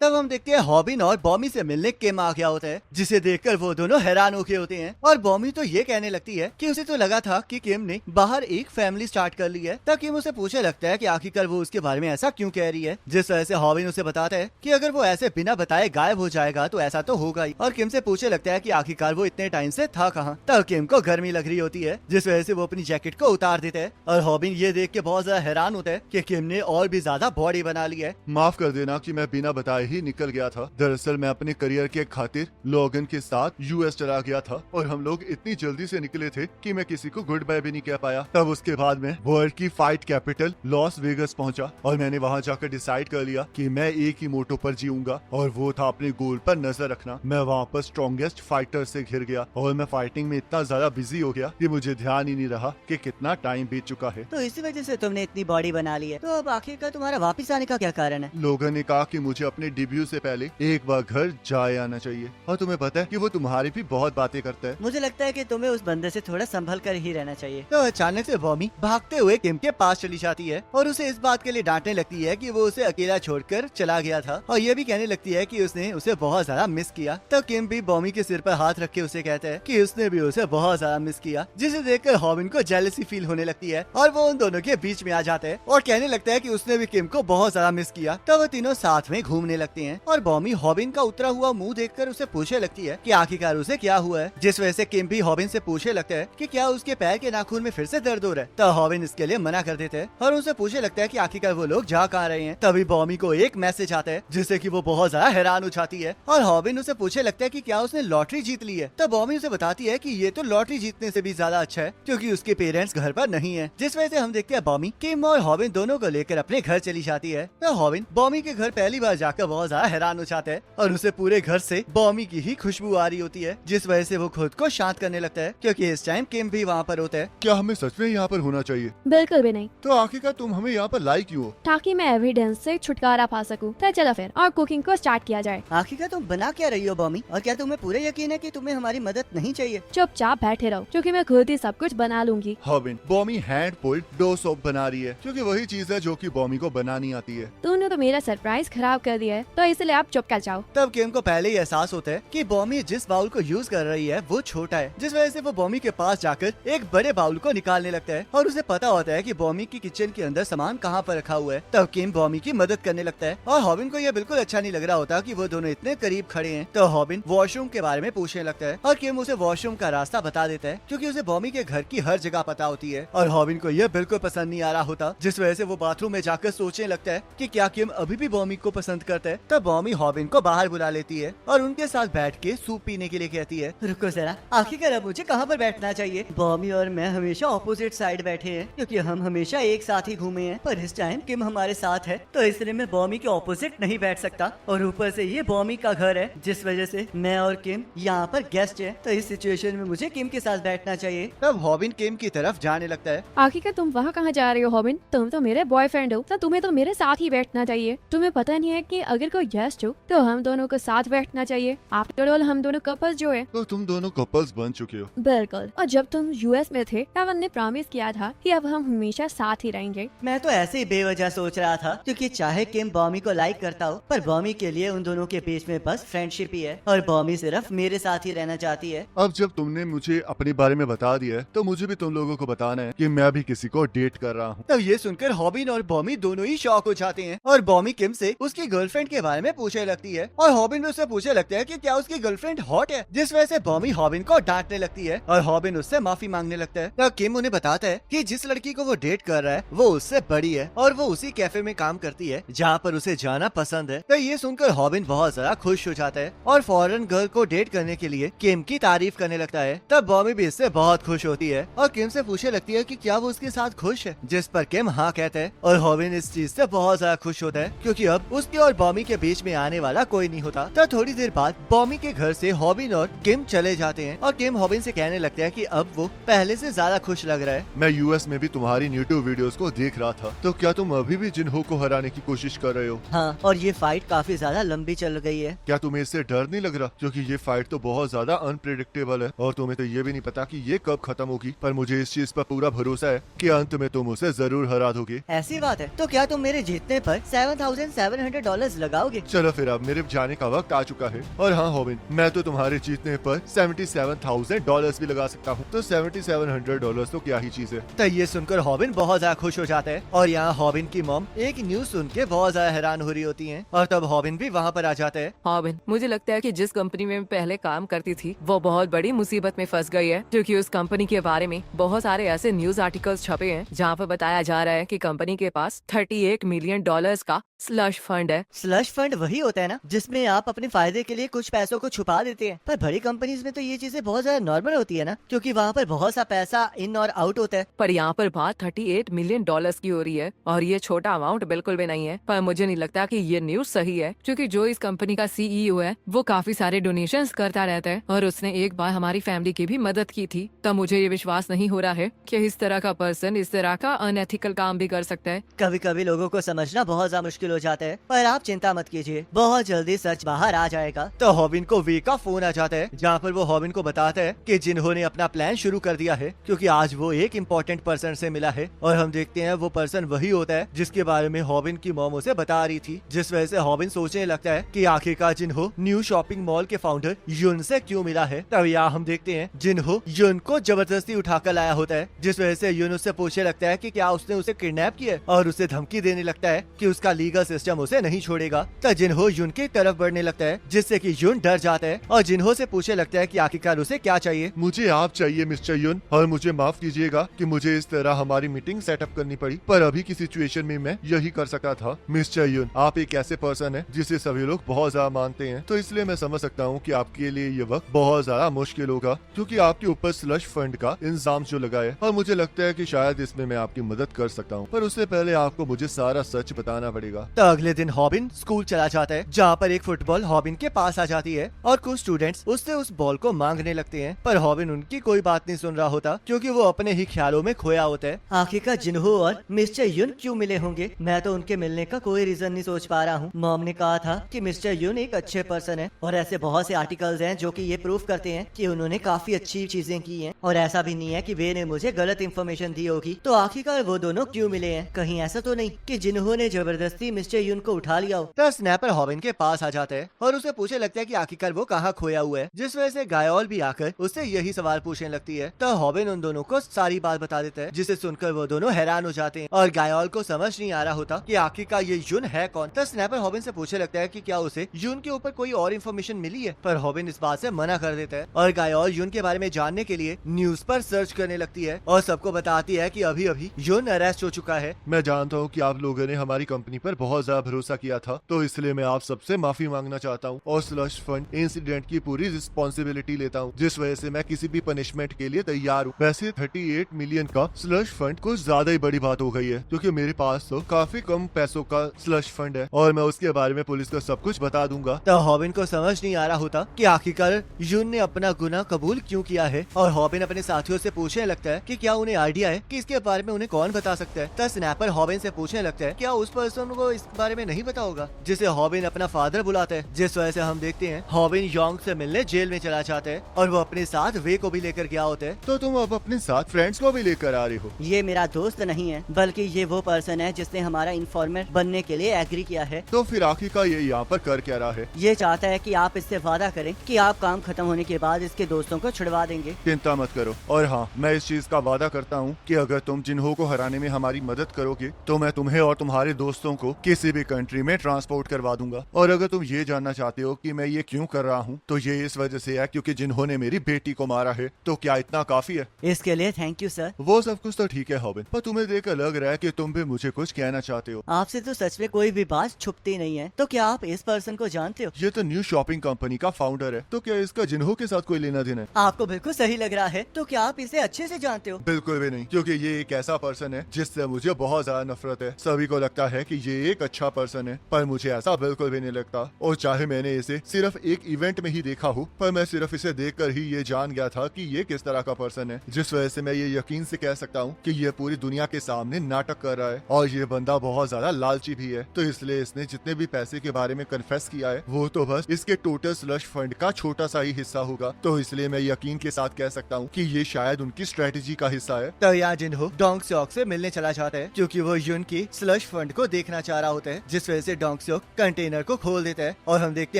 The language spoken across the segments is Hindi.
तब हम देखते हैं हॉबिन और बॉमी से मिलने किम आ गया होता है, जिसे देखकर वो दोनों हैरान होके होते हैं। और बॉमी तो ये कहने लगती है कि उसे तो लगा था कि किम ने बाहर एक फैमिली स्टार्ट कर ली है। तब किम उसे पूछने लगता है कि आखिरकार वो उसके बारे में ऐसा क्यों कह रही है, जिस वजह से हॉबिन उसे बताता है कि अगर वो ऐसे बिना बताए गायब हो जाएगा तो ऐसा तो होगा ही। और किम से पूछने लगता है कि आखिरकार वो इतने टाइम से था कहाँ। तब किम को गर्मी लग रही होती है, जिस वजह से वो अपनी जैकेट को उतार देता है। और हॉबिन ये देख के बहुत ज्यादा हैरान होता है कि किम ने और भी ज्यादा बॉडी बना ली है। माफ कर देना कि मैं बिना बताए ही निकल गया था। दरअसल मैं अपने करियर के खातिर लॉगन के साथ यूएस चला गया था और हम लोग इतनी जल्दी से निकले थे कि मैं किसी को गुड बाय भी नहीं कह पाया। तब उसके बाद मैं वर्ल्ड की फाइट कैपिटल लॉस वेगस पहुंचा और मैंने वहां जाकर डिसाइड कर लिया कि मैं एक ही मोटो पर जीऊंगा और वो था अपने गोल पर नजर रखना। मैं वहाँ पर स्ट्रॉन्गेस्ट फाइटर से घिर गया और मैं फाइटिंग में इतना ज्यादा बिजी हो गया कि मुझे ध्यान ही नहीं रहा कि कितना टाइम बीत चुका है। तो इसी वजह से तुमने इतनी बॉडी बना ली है। तो अब आखिरकार तुम्हारा वापस आने का क्या कारण है? लोगन ने कहा कि मुझे अपने डेब्यू से पहले एक बार घर जाए आना चाहिए और तुम्हें पता है कि वो तुम्हारी भी बहुत बातें करता है। मुझे लगता है कि तुम्हें उस बंदे से थोड़ा संभल कर ही रहना चाहिए। तो अचानक से बॉमी भागते हुए किम के पास चली जाती है और उसे इस बात के लिए डांटने लगती है कि वो उसे अकेला छोड़कर चला गया था और ये भी कहने लगती है कि उसने उसे बहुत ज्यादा मिस किया। तो किम भी बॉमी के सिर पर हाथ रख के उसे कहता है कि उसने भी उसे बहुत ज्यादा मिस किया, जिसे देखकर हॉबिन को जेलसी फील होने लगती है और वो उन दोनों के बीच में आ जाता है और कहने लगता है कि उसने भी किम को बहुत ज्यादा मिस किया। तो वो तीनों साथ में घूमने लगते हैं और बॉमी हॉबिन का उतरा हुआ मुंह देखकर उसे पूछने लगती है कि आखिरकार उसे क्या हुआ है, जिस वजह से किम भी हॉबिन से पूछने लगता है कि क्या उसके पैर के नाखून में फिर से दर्द हो रहा है। तो हॉबिन इसके लिए मना कर देते हैं और उनसे पूछने लगता है कि आखिरकार वो लोग जा कहाँ रहे हैं। तभी बॉमी को एक मैसेज आता है जिससे कि वो बहुत ज्यादा हैरान हो जाती है और हॉबिन उसे पूछने लगता है कि क्या उसने लॉटरी जीत ली है। तो बॉमी उसे बताती है कि ये तो लॉटरी जीतने से भी ज्यादा अच्छा है क्योंकि उसके पेरेंट्स घर पर नहीं है, जिस वजह से हम देखते हैं बॉमी किम और हॉबिन दोनों को लेकर अपने घर चली जाती है। तो हॉबिन बॉमी के घर पहली बार जाकर बहुत ज्यादा हैरान हो जाता है और उसे पूरे घर से बॉमी की ही खुशबू आ रही होती है, जिस वजह से वो खुद को शांत करने लगता है क्योंकि इस टाइम किम भी वहाँ पर होता है। क्या हमें सच में यहाँ पर होना चाहिए? बिल्कुल भी नहीं। तो आखिरकार तुम हमें यहाँ पर लाई क्यों हो? ताकि मैं एविडेंस से छुटकारा पा सकूं। तो चलो फिर और कुकिंग को स्टार्ट किया जाए। आखिरकार तुम बना क्या रही हो बॉमी, और क्या तुम्हें पूरे यकीन है कि तुम्हें हमारी मदद नहीं चाहिए? चुपचाप बैठे रहो क्योंकि मैं खुद ही सब कुछ बना लूंगी। हॉबिन, बॉमी हैंड पुल्ड डो सोप बना रही है क्योंकि वही चीज है जो कि बॉमी को बनानी आती है। तूने तो मेरा सरप्राइज खराब कर दिया है, तो इसलिए आप चुप कर जाओ। तब किम को पहले ही एहसास होता है कि बॉमी जिस बाउल को यूज कर रही है वो छोटा है, जिस वजह से वो बॉमी के पास जाकर एक बड़े बाउल को निकालने लगता है और उसे पता होता है कि बॉमी की किचन के अंदर सामान कहाँ पर रखा हुआ है। तब किम बॉमी की मदद करने लगता है और हॉबिन को यह बिल्कुल अच्छा नहीं लग रहा होता कि वो दोनों इतने करीब खड़े हैं। तो हॉबिन वॉशरूम के बारे में पूछने लगता है और किम उसे वॉशरूम का रास्ता बता देता है क्योंकि उसे बॉमी के घर की हर जगह पता होती है। और हॉबिन को यह बिल्कुल पसंद नहीं आ रहा होता, जिस वजह से वो बाथरूम में जाकर सोचने लगता है कि क्या किम अभी भी बॉमी को पसंद करता है। तब बॉमी हॉबिन को बाहर बुला लेती है और उनके साथ बैठ के सूप पीने के लिए कहती है, रुको जरा, आखिरकार अब मुझे कहाँ पर बैठना चाहिए? बॉमी और मैं हमेशा ऑपोजिट साइड बैठे हैं क्योंकि हम हमेशा एक साथ ही घूमे हैं, पर इस टाइम किम हमारे साथ है तो इसलिए मैं बॉमी के ऑपोजिट नहीं बैठ सकता और ऊपर से ये बॉमी का घर है, जिस वजह से मैं और किम यहाँ पर गेस्ट है, तो इस सिचुएशन में मुझे किम के साथ बैठना चाहिए। तब हॉबिन किम की तरफ जाने लगता है। आखिरकार तुम वहाँ कहाँ जा रही हो हॉबिन? तुम तो मेरे बॉयफ्रेंड हो, तो तुम्हें तो मेरे साथ ही बैठना चाहिए। तुम्हें पता नहीं है कि अगर कोई गेस्ट हो तो हम दोनों को साथ बैठना चाहिए। आफ्टर ऑल हम दोनों कपल्स जो है। तो तुम दोनों कपल्स बन चुके हो। बिल्कुल। और जब तुम यूएस में थे तब हमने प्रॉमिस किया था कि अब हम हमेशा साथ ही रहेंगे। मैं तो ऐसे ही बेवजह सोच रहा था क्योंकि चाहे किम बॉमी को लाइक करता हो, पर बॉमी के लिए उन दोनों के बीच में बस फ्रेंडशिप ही है और बॉमी सिर्फ मेरे साथ ही रहना चाहती है। अब जब तुमने मुझे अपने बारे में बता दिया है तो मुझे भी तुम लोगों को बताना है कि मैं भी किसी को डेट कर रहा हूँ। तब ये सुनकर हॉबिन और बॉमी दोनों ही शॉक हो जाते हैं और बॉमी किम से उसकी गर्लफ्रेंड के बारे में पूछने लगती है और हॉबिन भी उससे पूछने लगता है कि क्या उसकी गर्लफ्रेंड हॉट है, जिस वजह से बॉमी हॉबिन को डांटने लगती है और हॉबिन उससे माफी मांगने लगता है। तब किम उन्हें बताता है कि जिस लड़की को वो डेट कर रहा है वो उससे बड़ी है और वो उसी कैफे में काम करती है जहाँ पर उसे जाना पसंद है। तो ये सुनकर हॉबिन बहुत ज्यादा खुश हो जाता है और फॉरेन गर्ल को डेट करने के लिए किम की तारीफ करने लगता है। तब बॉमी भी इससे बहुत खुश होती है और किम से पूछने लगती है कि क्या वो उसके साथ खुश है, जिस पर किम हाँ कहता है और हॉबिन इस चीज से बहुत ज्यादा खुश होता है क्योंकि अब उसके और बॉमी के बीच में आने वाला कोई नहीं होता। तो थोड़ी देर बाद बॉमी के घर से हॉबिन और किम चले जाते हैं और किम हॉबिन से कहने लगता है कि अब वो पहले से ज्यादा खुश लग रहा है। मैं यूएस में भी तुम्हारी यूट्यूब वीडियोस को देख रहा था, तो क्या तुम अभी भी जिन्हो को हराने की कोशिश कर रहे हो? हाँ, और ये फाइट काफी ज्यादा लंबी चल गई है। क्या तुम्हें इससे डर नहीं लग रहा? क्योंकि ये फाइट तो बहुत ज्यादा अनप्रेडिक्टेबल है और तुम्हें तो ये भी नहीं पता कि ये कब खत्म होगी, पर मुझे इस चीज पर पूरा भरोसा है कि अंत में तुम उसे जरूर हरा दोगे। ऐसी बात है? तो क्या तुम मेरे जीतने पर $7,700 लग लगाओगे? चलो फिर अब मेरे जाने का वक्त आ चुका है। और हाँ हॉबिन, मैं तो तुम्हारे जीतने पर $77,000 भी लगा सकता हूँ, तो $7,700 तो क्या ही चीज है। तो ये सुनकर हॉबिन बहुत ज्यादा खुश हो जाता है और यहाँ हॉबिन की मॉम एक न्यूज सुन के बहुत ज्यादा हैरान हो रही होती है और तब हॉबिन भी वहाँ पर आ जाता है। हॉबिन, मुझे लगता है कि जिस कंपनी में मैं पहले काम करती थी वो बहुत बड़ी मुसीबत में फंस गई है, क्योंकि उस कंपनी के बारे में बहुत सारे ऐसे न्यूज आर्टिकल्स छपे हैं जहाँ पर बताया जा रहा है कि कंपनी के पास $38 मिलियन का स्लश फंड है। स्लश फंड वही होता है ना जिसमें आप अपने फायदे के लिए कुछ पैसों को छुपा देते हैं, पर बड़ी कंपनीज में तो ये चीजें बहुत ज्यादा नॉर्मल होती है ना, क्योंकि वहाँ पर बहुत सा पैसा इन और आउट होता है। पर यहाँ पर बात $38 मिलियन की हो रही है और ये छोटा अमाउंट बिल्कुल भी नहीं है। पर मुझे नहीं लगता कि ये न्यूज सही है, क्योंकि जो इस कंपनी का CEO है वो काफी सारे डोनेशंस करता रहता है और उसने एक बार हमारी फैमिली की भी मदद की थी। तब मुझे ये विश्वास नहीं हो रहा है कि इस तरह का पर्सन इस तरह का अनएथिकल काम भी कर सकता है। कभी कभी लोगों को समझना बहुत ज्यादा मुश्किल हो जाता है, पर आप चिंता मत कीजिए, बहुत जल्दी सच बाहर आ जाएगा। तो हॉबिन को वे का फोन आ जाता है जहाँ पर वो हॉबिन को बताता है कि जिन्होंने अपना प्लान शुरू कर दिया है, क्योंकि आज वो एक इम्पोर्टेंट पर्सन से मिला है और हम देखते हैं वो पर्सन वही होता है जिसके बारे में हॉबिन की मॉम उसे बता रही थी, जिस वजह से हॉबिन सोचने लगता है कि आखिरकार जिन्हो न्यू शॉपिंग मॉल के फाउंडर युन से क्यों मिला है। तब यहाँ हम देखते हैं जिन्हो युन को जबरदस्ती उठाकर लाया होता है, जिस वजह से युन उससे पूछने लगता है कि क्या उसने उसे किडनैप किया है और उसे धमकी देने लगता है कि उसका लीगल सिस्टम उसे नहीं छोड़ेगा। तब जिन्हो युन की तरफ बढ़ने लगता है, जिससे कि युन डर जाता है और जिन्हो से पूछने लगता है कि आखिरकार उसे क्या चाहिए। मुझे आप चाहिए मिस्टर युन, और मुझे माफ कीजिएगा कि मुझे इस तरह हमारी मीटिंग सेटअप करनी पड़ी, पर अभी की सिचुएशन में मैं यही कर सका था। मिस्टर युन, आप एक ऐसे पर्सन है जिसे सभी लोग बहुत ज्यादा मानते हैं, तो इसलिए मैं समझ सकता हूँ कि आपके लिए ये वक्त बहुत ज्यादा मुश्किल होगा, क्योंकि आपके ऊपर स्लश फंड का इंतजाम जो लगा है, और मुझे लगता है कि शायद इसमें मैं आपकी मदद कर सकता हूँ, पर उससे पहले आपको मुझे सारा सच बताना पड़ेगा। तो अगले दिन हॉबिन स्कूल चला जाता है, जहाँ पर एक फुटबॉल हॉबिन के पास आ जाती है और कुछ स्टूडेंट्स उससे उस बॉल को मांगने लगते हैं, पर हॉबिन उनकी कोई बात नहीं सुन रहा होता, क्योंकि वो अपने ही ख्यालों में खोया होता है। आखिरकार जिन्हो और मिस्टर युन क्यों मिले होंगे, मैं तो उनके मिलने का कोई रीजन नहीं सोच पा रहा हूँ। मॉम ने कहा था कि मिस्टर युन एक अच्छे पर्सन है और ऐसे बहुत से आर्टिकल्स हैं जो कि ये प्रूफ करते हैं कि उन्होंने काफी अच्छी चीजें की हैं, और ऐसा भी नहीं है कि वे ने मुझे गलत इन्फॉर्मेशन दी होगी। तो आखिरकार वो दोनों क्यों मिले हैं? कहीं ऐसा तो नहीं कि जिन्हो ने जबरदस्ती मिस्टर युन को उठा लिया हो। तो स्नैपर हॉबिन के पास आ जाता है और उसे पूछने लगता है कि आखिरकार वो कहाँ खोया हुआ है, जिस वजह से गायोल भी आकर उससे यही सवाल पूछने लगती है। तो हॉबिन उन दोनों को सारी बात बता देता है, जिसे सुनकर वो दोनों हैरान हो जाते हैं और गायोल को समझ नहीं आ रहा होता कि आखिरकार ये युन है कौन। तो स्नैपर हॉबिन से पूछने लगता है कि क्या उसे युन के ऊपर कोई और इन्फॉर्मेशन मिली है, पर हॉबिन इस बात से मना कर देता है और गायोल युन के बारे में जानने के लिए न्यूज पर सर्च करने लगती है और सबको बताती है कि अभी अभी युन अरेस्ट हो चुका है। मैं जानता हूँ कि आप लोगों ने हमारी कंपनी पर बहुत ज्यादा भरोसा किया था, तो इसलिए मैं आप सबसे माफी मांगना चाहता हूँ और स्लश फंड इंसिडेंट की पूरी रिस्पॉन्सिबिलिटी लेता हूँ, जिस वजह से मैं किसी भी पनिशमेंट के लिए तैयार हूँ। वैसे 38 मिलियन का स्लश फंड कुछ ज्यादा ही बड़ी बात हो गई है, क्योंकि मेरे पास तो काफी कम पैसों का स्लश फंड है और मैं उसके बारे में पुलिस को सब कुछ बता दूंगा। तो हॉबिन को समझ नहीं आ रहा होता कि आखिरकार युन ने अपना गुनाह कबूल क्यों किया है और हॉबिन अपने साथियों से पूछने लगता है कि क्या उन्हें आइडिया है कि इसके बारे में उन्हें कौन बता सकता है। तो स्नैपर हॉबिन से पूछने लगता है क्या उस पर्सन को इस बारे में नहीं पता होगा, जिसे हॉबिन अपना फादर बुलाता है, जिस वजह से हम देखते हैं हॉबिन योंग से मिलने जेल में चला जाता है और वो अपने साथ वे को भी लेकर गया होता है। तो तुम अब अपने साथ फ्रेंड्स को भी लेकर आ रहे हो? ये मेरा दोस्त नहीं है, बल्कि ये वो पर्सन है जिसने हमारा इन्फॉर्मर बनने के लिए एग्री किया है। तो फिर आखिरकार ये यहाँ पर कर क्या रहा है? ये चाहता है कि आप इससे वादा करें कि आप काम खत्म होने के बाद इसके दोस्तों को छुड़वा देंगे। चिंता मत करो, और हाँ, मैं इस चीज का वादा करता हूँ कि अगर तुम जिन्हो को हराने में हमारी मदद करोगे तो मैं तुम्हें और तुम्हारे दोस्तों को किसी भी कंट्री में ट्रांसपोर्ट करवा दूंगा। और अगर तुम ये जानना चाहते हो कि मैं ये क्यों कर रहा हूँ, तो ये इस वजह से है क्योंकि जिन्होंने मेरी बेटी को मारा है। तो क्या इतना काफी है? इसके लिए थैंक यू सर। वो सब कुछ तो ठीक है हॉबिन, पर तुम्हें देखकर लग रहा है कि तुम भी मुझे कुछ कहना चाहते हो। आपसे तो सच में कोई भी बात छुपती नहीं है। तो क्या आप इस पर्सन को जानते हो? ये तो न्यू शॉपिंग कंपनी का फाउंडर है, तो क्या इसका जिन्हो के साथ कोई लेना देना है? आपको बिल्कुल सही लग रहा है। तो क्या आप इसे अच्छे से जानते हो? बिल्कुल भी नहीं, क्योंकि ये एक ऐसा पर्सन है जिससे मुझे बहुत ज्यादा नफरत है। सभी को लगता है कि ये एक अच्छा पर्सन है, पर मुझे ऐसा बिल्कुल भी नहीं लगता। और चाहे मैंने इसे सिर्फ एक इवेंट में ही देखा हो, पर मैं सिर्फ इसे देखकर ही ये जान गया था कि ये किस तरह का पर्सन है, जिस वजह से मैं ये यकीन से कह सकता हूँ कि ये पूरी दुनिया के सामने नाटक कर रहा है। और ये बंदा बहुत ज्यादा लालची भी है, तो इसलिए इसने जितने भी पैसे के बारे में कन्फेस किया है वो तो बस इसके टोटल स्लश फंड का छोटा सा ही हिस्सा होगा। तो इसलिए मैं यकीन के साथ कह सकता हूँ कि ये शायद उनकी स्ट्रेटेजी का हिस्सा है। तो यहाँ जिन्हो डोंग सॉक से मिलने चला जाता है, क्योंकि वो युन की स्लश फंड को देखना चाह रहा होता है, जिस वजह से डोंग डोंग सॉक कंटेनर को खोल देता है और हम देखते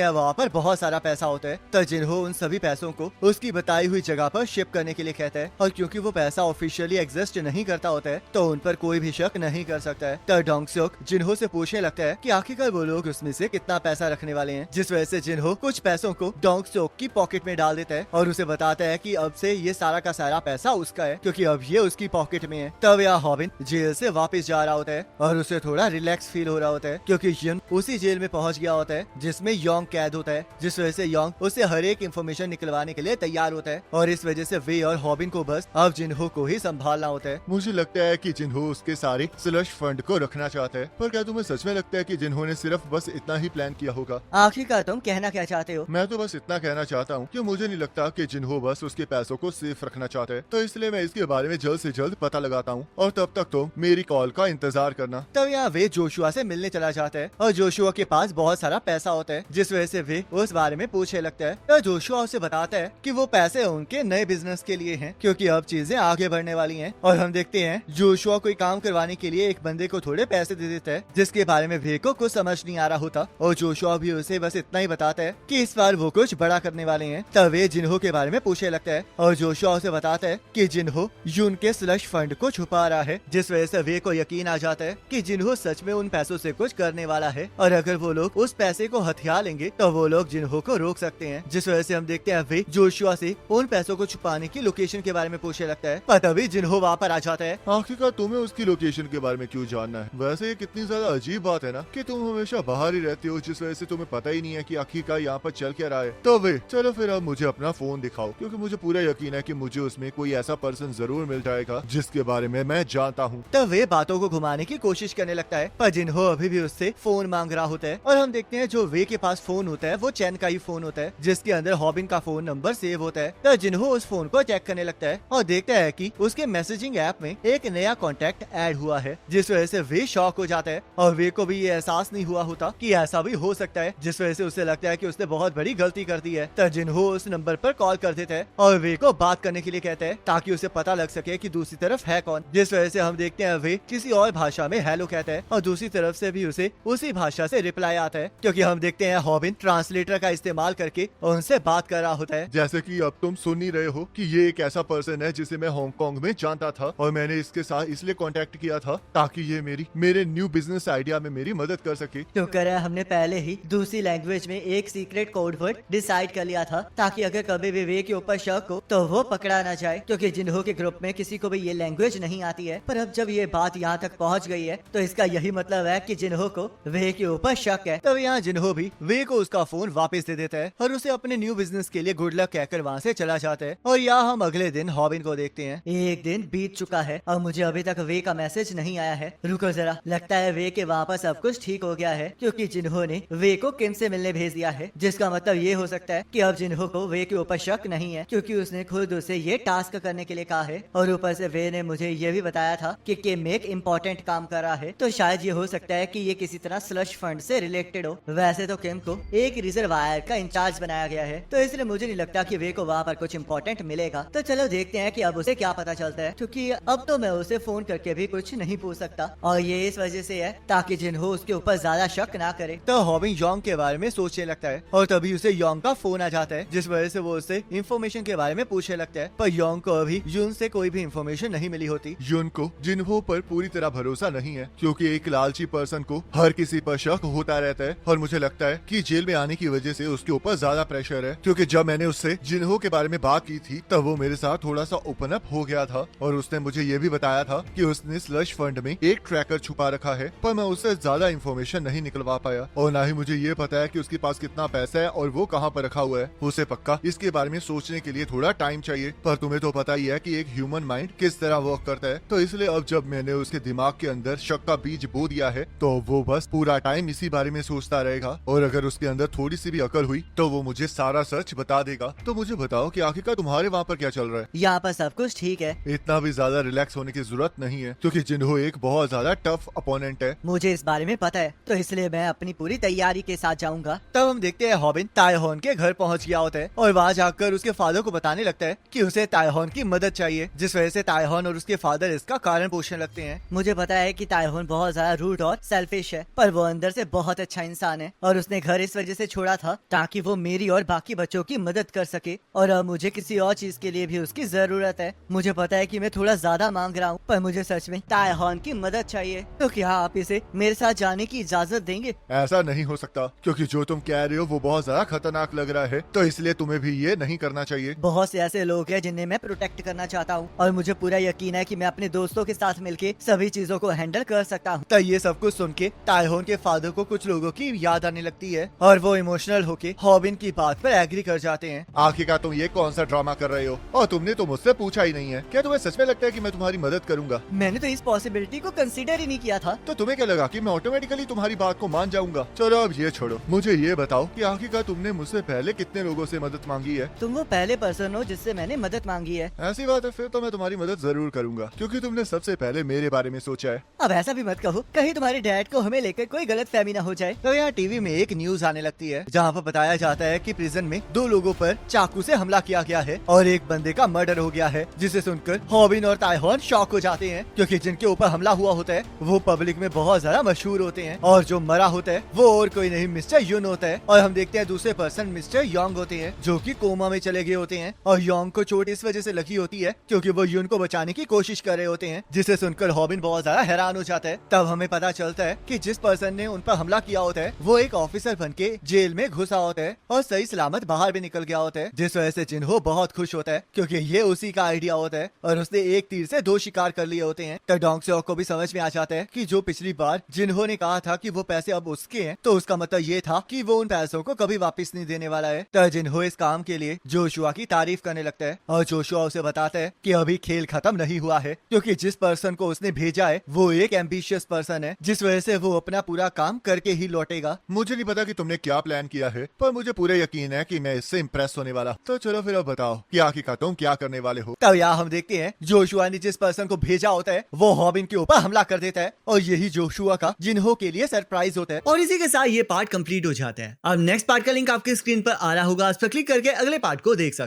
हैं वहाँ पर बहुत सारा पैसा होता है। तो जिन्हो उन सभी पैसों को उसकी बताई हुई जगह पर शिप करने के लिए कहता है और क्योंकि वो पैसा ऑफिशियली एग्जिस्ट नहीं करता होता है तो उन पर कोई भी शक नहीं कर सकता है। तो डोंग सॉक जिन्हो से पूछने लगता है कि आखिरकार वो लोग उसमें से कितना पैसा रखने वाले हैं, जिस वजह से जिन्हो कुछ पैसों को डोंग सॉक की पॉकेट में डाल देता है और उसे बताता है कि अब से ये सारा का सारा पैसा उसका है क्योंकि अब ये उसकी पॉकेट में है। तब यह हॉबिन जेल से वापस जा रहा होता है और उसे थोड़ा रिलैक्स फील हो रहा होता है क्योंकि युन उसी जेल में पहुंच गया होता है जिसमें योंग कैद होता है, जिस वजह से योंग उससे हर एक इंफॉर्मेशन निकलवाने के लिए तैयार होता है और इस वजह से वे और हॉबिन को बस अब जिन्हो को ही संभालना होता है। मुझे लगता है कि जिन्हो उसके सारे स्लश फंड को रखना चाहता है, पर क्या तुम्हें सच में लगता है कि जिन्हो ने सिर्फ बस इतना ही प्लान किया होगा? आखिरकार तुम कहना क्या चाहते हो? मैं तो बस इतना कहना चाहता हूँ कि मुझे नहीं लगता कि जिन्हो बस उसके पैसों को सेफ रखना चाहता है, तो इसलिए मैं इसके बारे में जल्द से जल्द पता लगाता हूँ और तब तक तो मेरी कॉल का इंतजार करना। तब यहाँ वे जोशुआ से मिलने चला जाता है और जोशुआ के पास बहुत सारा पैसा होता है, जिस वजह से वे उस बारे में पूछने लगता है। तो जोशुआ उसे बताता है कि वो पैसे उनके नए बिजनेस के लिए हैं क्योंकि अब चीजें आगे बढ़ने वाली हैं। और हम देखते हैं जोशुआ कोई काम करवाने के लिए एक बंदे को थोड़े पैसे दे देता है जिसके बारे में वे को कुछ समझ नहीं आ रहा होता और जोशुआ भी उसे बस इतना ही बताता है कि इस बार वो कुछ बड़ा करने वाले हैं। तब वे जिन्हो के बारे में पूछने लगता है और जोशुआ उसे बताता है कि जिन्हो यून के स्लश फंड को छुपा रहा है, जिस वजह से वे को यकीन आ जाता है कि जिन्हो सच में उन पैसों से कुछ करने वाला है और अगर वो लोग उस पैसे को हथिया लेंगे तो वो लोग जिन्हो को रोक सकते हैं। जिस वजह से हम देखते हैं वे जोशुआ से उन पैसों को छुपाने की लोकेशन के बारे में पूछने लगता है, पर तभी जिन्हो वहाँ पर आ जाता है। आखिरकार तुम्हें उसकी लोकेशन के बारे में क्यों जानना है? वैसे ये कितनी ज्यादा अजीब बात है ना कि तुम हमेशा बाहर ही रहते हो, जिस वजह से तुम्हें पता ही नहीं है कि आखिरकार यहाँ पर चल क्या रहा है। तो वे चलो फिर अब मुझे अपना फोन दिखाओ क्योंकि मुझे पूरा यकीन है कि मुझे उसमें कोई ऐसा पर्सन जरूर मिल जाएगा जिसके बारे में मैं जानता हूँ। तब वे बातों को घुमाने की कोशिश करने लगता है पर जिन्हो अभी भी उससे फोन मांग रहा होता है और हम देखते हैं जो वे के पास फोन होता है वो चैन का ही फोन होता है जिसके अंदर हॉबिन का फोन नंबर सेव होता है। तो जिन्हो उस फोन को चेक करने लगता है और देखता है कि उसके मैसेजिंग ऐप में एक नया कॉन्टैक्ट ऐड हुआ है, जिस वजह से वे शॉक हो जाता है और वे को भी ये एहसास नहीं हुआ होता कि ऐसा भी हो सकता है, जिस वजह से उसे लगता है कि उसने बहुत बड़ी गलती कर दी है। तो जिन्हो उस नंबर पर कॉल कर देता है और वे को बात करने के लिए कहता है ताकि उसे पता लग सके कि दूसरी तरफ है कौन, जिस वजह से हम देखते हैं वे किसी और भाषा में हेलो कहता है और दूसरी तरफ से भी उसे उसी भाषा से रिप्लाई आता है क्योंकि हम देखते हैं हॉबिन ट्रांसलेटर का इस्तेमाल करके उनसे बात कर रहा होता है। जैसे कि अब तुम सुन ही रहे हो कि ये एक ऐसा पर्सन है जिसे मैं हांगकांग में जानता था और मैंने इसके साथ इसलिए कांटेक्ट किया था ताकि ये मेरे न्यू बिजनेस आइडिया में मेरी मदद कर सके। शुक्र है हमने पहले ही दूसरी लैंग्वेज में एक सीक्रेट कोड वर्ड डिसाइड कर लिया था ताकि अगर कभी भी वे के ऊपर शक हो तो वो पकड़ा ना जाए क्योंकि जिन्हो के ग्रुप में किसी को भी ये लैंग्वेज नहीं आती है। पर अब जब ये बात यहाँ तक पहुँच गई है तो इसका यही मतलब है कि जिन्हो को वे के ऊपर शक है। तब यहाँ जिन्हो भी वे को उसका फोन वापस दे देता है और उसे अपने न्यू बिजनेस के लिए गुड लक कहकर वहाँ से चला जाता है। और यहाँ हम अगले दिन हॉबिन को देखते हैं। एक दिन बीत चुका है और मुझे अभी तक वे का मैसेज नहीं आया है। रुको जरा, लगता है वे के वहाँ पर सब कुछ ठीक हो गया है क्योंकि जिन्हो ने वे को किम से मिलने भेज दिया है, जिसका मतलब ये हो सकता है कि अब जिन्हो को वे के ऊपर शक नहीं है क्योंकि उसने खुद उसे ये टास्क करने के लिए कहा है। और ऊपर से वे ने मुझे ये भी बताया था कि किम एक इम्पोर्टेंट काम कर रहा है, तो शायद ये हो सकता है कि ये किसी तरह स्लश फंड से रिलेटेड हो। वैसे तो किम को एक रिजर्वायर का इंचार्ज बनाया गया है तो इसलिए मुझे नहीं लगता कि वे को वहाँ पर कुछ इम्पोर्टेंट मिलेगा। तो चलो देखते हैं कि अब उसे क्या पता चलता है क्योंकि अब तो मैं उसे फोन करके भी कुछ नहीं पूछ सकता और ये इस वजह से है ताकि जिन्हो उसके ऊपर ज्यादा शक ना करे। तो हॉबिन योंग के बारे में सोचने लगता है और तभी उसे योंग का फोन आ जाता है जिस वजह से वो उससे इंफॉर्मेशन के बारे में पूछने लगता है। पर योंग को अभी यून से कोई भी इंफॉर्मेशन नहीं मिली होती। यून को जिन्हो पर पूरी तरह भरोसा नहीं है क्योंकि एक लालची पर्सन को हर किसी पर शक होता रहता है और मुझे लगता है कि जेल में आने की वजह से उसके ऊपर ज्यादा प्रेशर है क्योंकि जब मैंने उससे जिन्हो के बारे में बात की थी तब वो मेरे साथ थोड़ा सा ओपन अप हो गया था और उसने मुझे ये भी बताया था कि उसने स्लश फंड में एक ट्रैकर छुपा रखा है, पर मैं उससे ज्यादा इंफॉर्मेशन नहीं निकलवा पाया और ना ही मुझे ये पता है कि उसके पास कितना पैसा है और वो कहाँ पर रखा हुआ है। उसे पक्का इसके बारे में सोचने के लिए थोड़ा टाइम चाहिए, पर तुम्हें तो पता ही है कि एक ह्यूमन माइंड किस तरह वर्क करता है। तो इसलिए अब जब मैंने उसके दिमाग के अंदर शक का बीज बो दिया है तो वो बस पूरा टाइम इसी बारे में सोचता रहेगा और अगर उसके अंदर थोड़ी सी भी अकल हुई तो वो मुझे सारा सच बता देगा। तो मुझे बताओ कि आखिरकार तुम्हारे वहाँ पर क्या चल रहा है? यहाँ पर सब कुछ ठीक है। इतना भी ज्यादा रिलैक्स होने की जरूरत नहीं है क्योंकि जिन्हो एक बहुत ज्यादा टफ अपोनेंट है। मुझे इस बारे में पता है तो इसलिए मैं अपनी पूरी तैयारी के साथ जाऊंगा। तब हम देखते हैं हॉबिन ताइहोन के घर पहुंच गया होता है और वहां जाकर उसके फादर को बताने लगता है कि उसे ताइहोन की मदद चाहिए, जिस वजह से ताइहोन और उसके फादर इसका कारण पूछने लगते हैं। मुझे पता है कि ताइहोन बहुत ज्यादा रूड और सेल्फिश है पर वो अंदर से बहुत अच्छा इंसान है और उसने घर इस वजह से छोड़ा था ताकि वो मेरी और बाकी बच्चों की मदद कर सके, और अब मुझे किसी और चीज के लिए भी उसकी जरूरत है। मुझे पता है कि मैं थोड़ा ज्यादा मांग रहा हूँ, पर मुझे सच में तायहॉन की मदद चाहिए। तो क्या आप इसे मेरे साथ जाने की इजाजत देंगे? ऐसा नहीं हो सकता, क्योंकि जो तुम कह रहे हो वो बहुत ज्यादा खतरनाक लग रहा है, तो इसलिए तुम्हें भी ये नहीं करना चाहिए। बहुत से ऐसे लोग हैं जिन्हें मैं प्रोटेक्ट करना चाहता हूँ और मुझे पूरा यकीन है कि मैं अपने दोस्तों के साथ मिलके सभी चीजों को हैंडल कर सकता हूँ। तो ये सब कुछ सुन के तायहोन के फादर को कुछ लोगों की याद आने लगती है और वो इमोशनल होके हॉबिन की बात पर एग्री कर जाते हैं। आखिरकार तुम ये कौन सा ड्रामा कर रहे हो, और तुमने तो मुझसे पूछा ही नहीं है। क्या तुम्हें सच में लगता है कि मैं तुम्हारी मदद करूंगा? मैंने तो इस पॉसिबिलिटी को कंसीडर ही नहीं किया था। तो तुम्हें क्या लगा कि मैं ऑटोमेटिकली तुम्हारी बात को मान जाऊंगा? चलो अब ये छोड़ो, मुझे ये बताओ कि आखिरकार तुमने मुझसे पहले कितने लोगों से मदद मांगी है? तुम वो पहले पर्सन हो जिससे मैंने मदद मांगी है। ऐसी बात है, फिर तो मैं तुम्हारी मदद जरूर करूंगा, क्योंकि तुमने सबसे पहले मेरे बारे में सोचा है। अब ऐसा भी मत कहो, कहीं तुम्हारे डैड को हमें लेकर कोई गलत फहमी न हो जाए। तो यहाँ टीवी में एक न्यूज आने लगती है जहाँ पर बताया जाता है कि प्रिजन में 2 लोगों पर चाकू से हमला किया गया है और एक बंदे का मर्डर हो गया है, जिसे सुनकर हॉबिन और तायहोन शॉक हो जाते हैं, क्योंकि जिनके ऊपर हमला हुआ होता है वो पब्लिक में बहुत ज्यादा मशहूर होते हैं और जो मरा होता है वो और कोई नहीं मिस्टर यून होता है। और हम देखते हैं दूसरे पर्सन मिस्टर योंग होते हैं जो कि कोमा में चले गए होते हैं, और योंग को चोट इस वजह से लगी होती है क्योंकि वो यून को बचाने की कोशिश कर रहे होते हैं, जिसे सुनकर हॉबिन बहुत ज्यादा हैरान हो जाता है। तब हमें पता चलता है कि जिस पर्सन ने उन पर हमला किया होता है वो एक ऑफिसर बन के जेल में घुसा होता है और सही सलामत बाहर भी निकल गया होता है, जिस वजह से जिन्हो बहुत खुश होता है क्योंकि ये उसी का आइडिया होता है और उसने एक तीर से 2 शिकार कर लिए होते हैं। तो डोंग सेओक को भी समझ में आ जाता है कि जो पिछली बार जिन्हो ने कहा था कि वो पैसे अब उसके हैं, तो उसका मतलब ये था कि वो उन पैसों को कभी वापस नहीं देने वाला है। तो जिन्हो इस काम के लिए जोशुआ की तारीफ करने लगता है और जोशुआ उसे बताता है कि अभी खेल खत्म नहीं हुआ है, क्योंकि जिस पर्सन को उसने भेजा है वो एक एम्बिशियस पर्सन है, जिस वजह से वो अपना पूरा काम करके ही लौटेगा। मुझे नहीं पता कि तुमने क्या प्लान किया है, पर मुझे पूरा यकीन है कि मैं इससे इम्प्रेस होने वाला। तो चलो फिर अब बताओ कि आखिरकार तुम क्या करने वाले हो? तब यहाँ हम देखते हैं जोशुआ ने जिस पर्सन को भेजा होता है वो हॉबिन के ऊपर हमला कर देता है और यही जोशुआ का जिन्हो के लिए सरप्राइज होता है। और इसी के साथ ये पार्ट कंप्लीट हो जाता है। अब नेक्स्ट पार्ट का लिंक आपके स्क्रीन पर आ रहा होगा, उस पर क्लिक करके अगले पार्ट को देख सकते हैं।